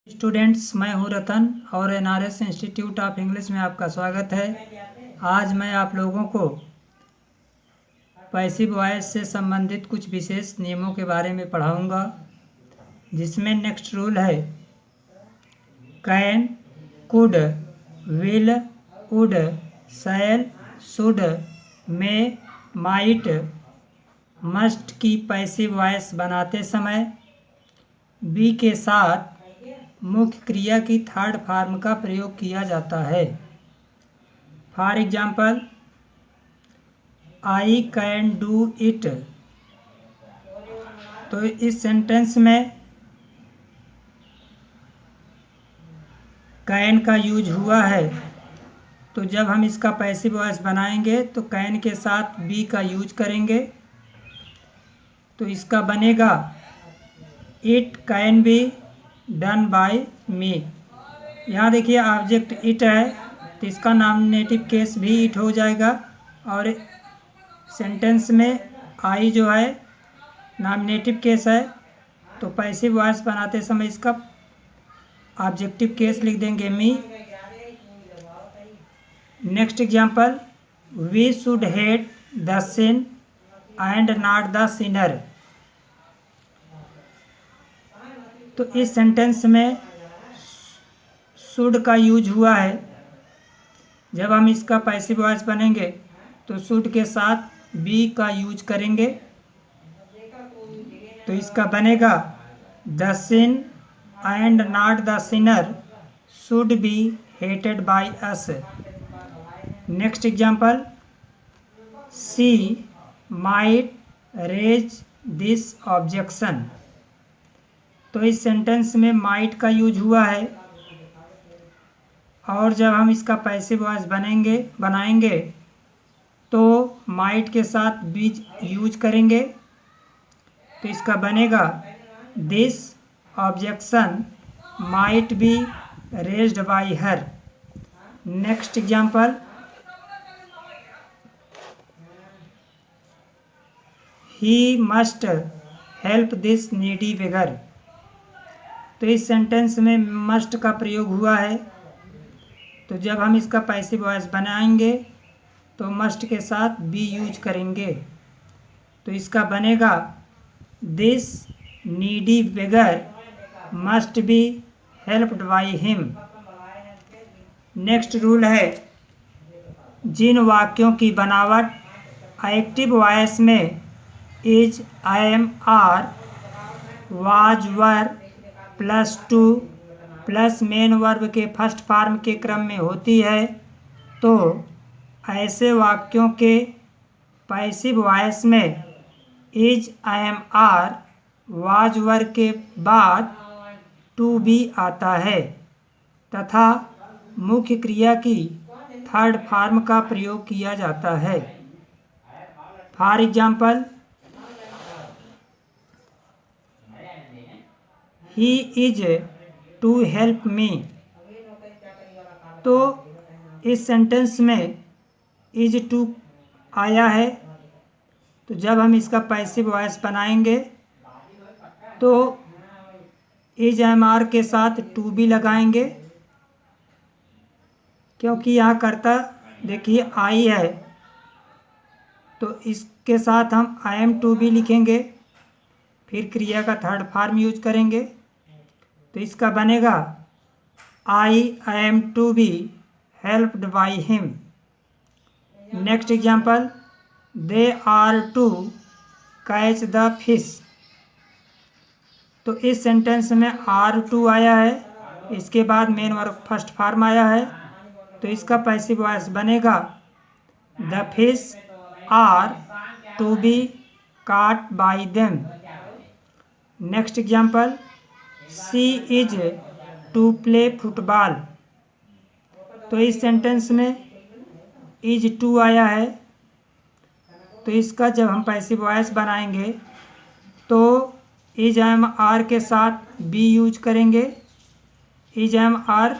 Students, मैं हूं रतन और एनआरएस इंस्टीट्यूट ऑफ इंग्लिश में आपका स्वागत है। आज मैं आप लोगों को पैसिव वॉइस से संबंधित कुछ विशेष नियमों के बारे में पढ़ाऊंगा, जिसमें नेक्स्ट रूल है can, could, will, would, shall, should, may, might, must की पैसिव वॉइस बनाते समय बी के साथ मुख्य क्रिया की थर्ड फॉर्म का प्रयोग किया जाता है। For example, I can do it. तो इस सेंटेंस में कैन का यूज हुआ है, तो जब हम इसका पैसिव वॉइस बनाएंगे तो कैन के साथ बी का यूज करेंगे, तो इसका बनेगा it can be done by me. यहाँ देखिए ऑब्जेक्ट इट है, तो इसका नॉमिनेटिव केस भी इट हो जाएगा, और सेंटेंस में आई जो है नॉमिनेटिव केस है, तो पैसिव वॉइस बनाते समय इसका ऑब्जेक्टिव केस लिख देंगे me. Next example, we should hate the sin and not the sinner. तो इस सेंटेंस में शुड का यूज हुआ है। जब हम इसका पैसिव वॉइस बनेंगे तो शुड के साथ बी का यूज करेंगे, तो इसका बनेगा the sin and not the sinner should be hated by us. Next example, she might raise this objection. तो इस सेंटेंस में माइट का यूज हुआ है, और जब हम इसका पैसिव वॉइस बनाएंगे तो माइट के साथ बीज यूज करेंगे, तो इसका बनेगा this objection might be raised by her. Next example, he must help this needy beggar. तो इस सेंटेंस में मस्ट का प्रयोग हुआ है, तो जब हम इसका पैसिव वॉइस बनाएंगे तो मस्ट के साथ बी यूज करेंगे, तो इसका बनेगा this needy beggar must be helped by him. Next rule है जिन वाक्यों की बनावट एक्टिव वॉइस में is, I am, are, was, were plus to plus main verb के फर्स्ट फॉर्म के क्रम में होती है, तो ऐसे वाक्यों के पैसिव वॉइस में is, I am, are, was, were के बाद टू बी आता है, तथा मुख्य क्रिया की थर्ड फॉर्म का प्रयोग किया जाता है। For example, he is to help me. तो इस सेंटेंस में इज टू आया है, तो जब हम इसका पैसिव वॉइस बनाएंगे तो इज एम आर के साथ टू बी लगाएंगे, क्योंकि यहाँ कर्ता देखिए आई है, तो इसके साथ हम आई एम टू बी लिखेंगे, फिर क्रिया का थर्ड फॉर्म यूज करेंगे, तो इसका बनेगा I am to be helped by him. Next example, they are to catch the fish. तो इस सेंटेंस में आर टू आया है, इसके बाद मेन वर्ब फर्स्ट फॉर्म आया है, तो इसका पैसिव वॉइस बनेगा the fish are to be caught by them। Next example, she is to play football. तो इस सेंटेंस में इज टू आया है, तो इसका जब हम पैसिव वॉइस बनाएंगे तो इज एम आर के साथ बी यूज करेंगे, इज एम आर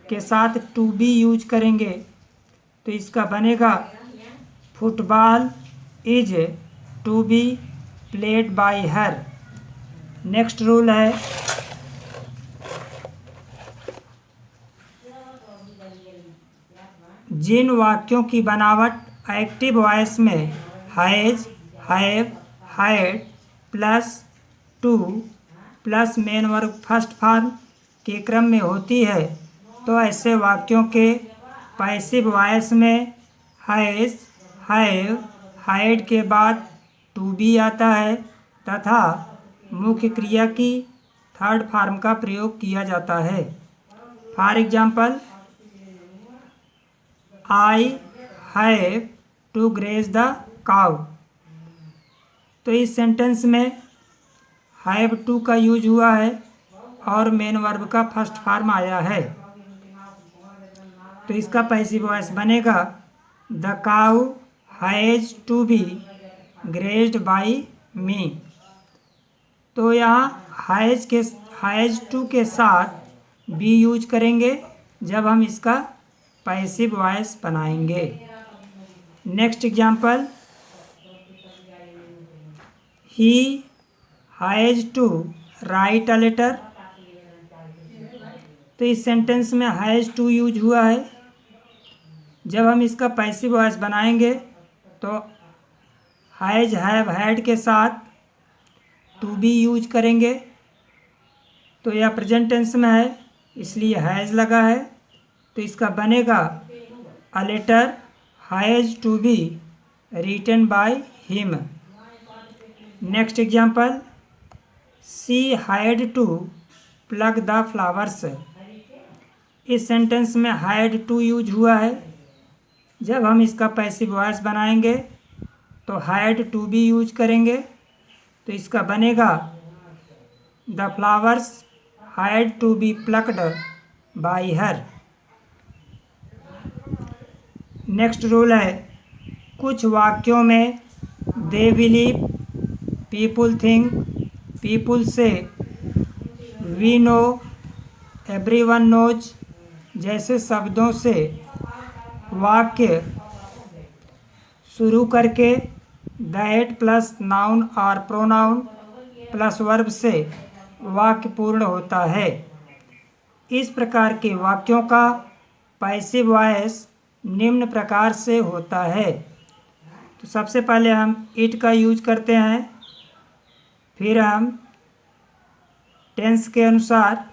के साथ टू बी यूज करेंगे, तो इसका बनेगा football is to be played by her. Next rule है जिन वाक्यों की बनावट एक्टिव वॉइस में has, have, had plus to plus main verb first form के क्रम में होती है, तो ऐसे वाक्यों के पैसिव वॉइस में हैज, हैव, हैड के बाद टू बी आता है तथा मुख्य क्रिया की थर्ड फॉर्म का प्रयोग किया जाता है। For example, I have to graze the cow. तो इस सेंटेंस में हैव टू का यूज हुआ है और मेन वर्ब का फर्स्ट फॉर्म आया है, तो इसका पैसिव वॉइस बनेगा the cow has to be grazed by me. तो यहाँ हैज टू के साथ बी यूज करेंगे जब हम इसका पैसिव वॉइस बनाएंगे। Next example, he has to write a letter. तो इस सेंटेंस में हैज टू यूज हुआ है। जब हम इसका पैसिव वॉइस बनाएंगे तो हैज, हैव, हैड के साथ टू बी यूज करेंगे। तो यह प्रेजेंट टेंस में है इसलिए हैज लगा है, तो इसका बनेगा a letter has to be written by him. Next example, she had to plug the flowers. इस सेंटेंस में हैड टू यूज हुआ है। जब हम इसका पैसिव वॉइस बनाएंगे तो हैड टू बी यूज करेंगे, तो इसका बनेगा the flowers had to be plucked by her. Next rule है, कुछ वाक्यों में they believe, people think, people say, we know, everyone knows जैसे शब्दों से वाक्य शुरू करके दैट प्लस नाउन और प्रोनाउन प्लस वर्ब से वाक्य पूर्ण होता है। इस प्रकार के वाक्यों का पैसिव वॉइस निम्न प्रकार से होता है। तो सबसे पहले हम इट का यूज करते हैं, फिर हम टेंस के अनुसार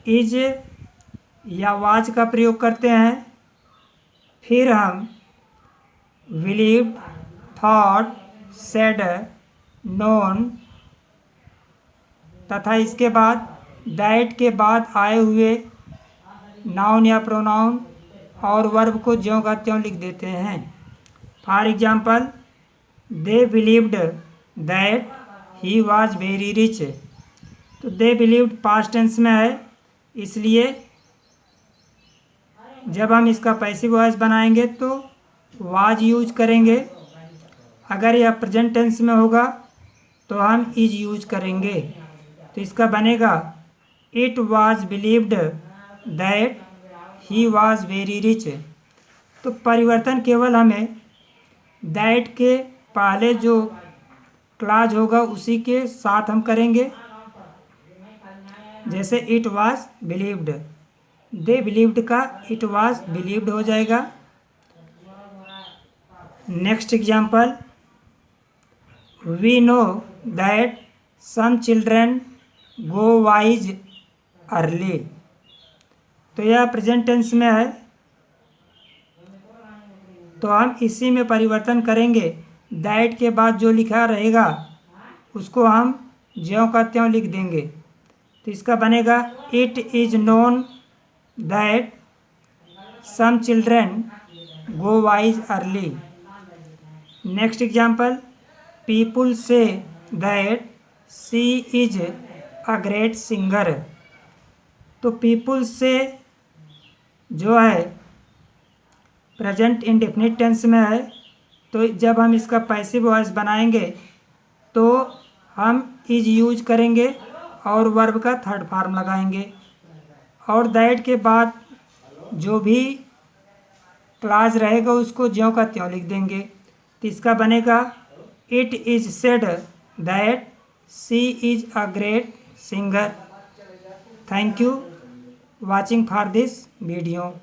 इज या वाज का प्रयोग करते हैं, फिर हम बिलीव्ड, थॉट, सेड, नोन तथा इसके बाद दैट के बाद आए हुए नाउन या प्रोनाउन और वर्ब को ज्यों का त्यों लिख देते हैं। For example, they believed that he was very rich. तो दे बिलीव्ड पास्ट टेंस में है, इसलिए जब हम इसका पैसिव वॉइस बनाएंगे तो वाज यूज करेंगे। अगर यह प्रेजेंट टेंस में होगा तो हम इज यूज करेंगे। तो इसका बनेगा it was believed that he was very rich. तो परिवर्तन केवल हमें दैट के पहले जो क्लॉज होगा उसी के साथ हम करेंगे। जैसे it was believed, they believed का इट वाज बिलीव्ड हो जाएगा। Next example, we know that some children go wise early. तो यह प्रेजेंट टेंस में है, तो हम इसी में परिवर्तन करेंगे। दैट के बाद जो लिखा रहेगा उसको हम ज्यों का त्यों लिख देंगे। तो इसका बनेगा it is known that some children go wise early. Next example, people say that she is a great singer. तो पीपुल से जो है प्रेजेंट इंडेफिनिट टेंस में है, तो जब हम इसका पैसिव वॉइस बनाएंगे तो हम इज यूज करेंगे और वर्ब का थर्ड फॉर्म लगाएंगे और दैट के बाद जो भी क्लॉज रहेगा उसको ज्यों का त्यों लिख देंगे। तो इसका बनेगा it is said that she is a great singer. Thank you watching for this video.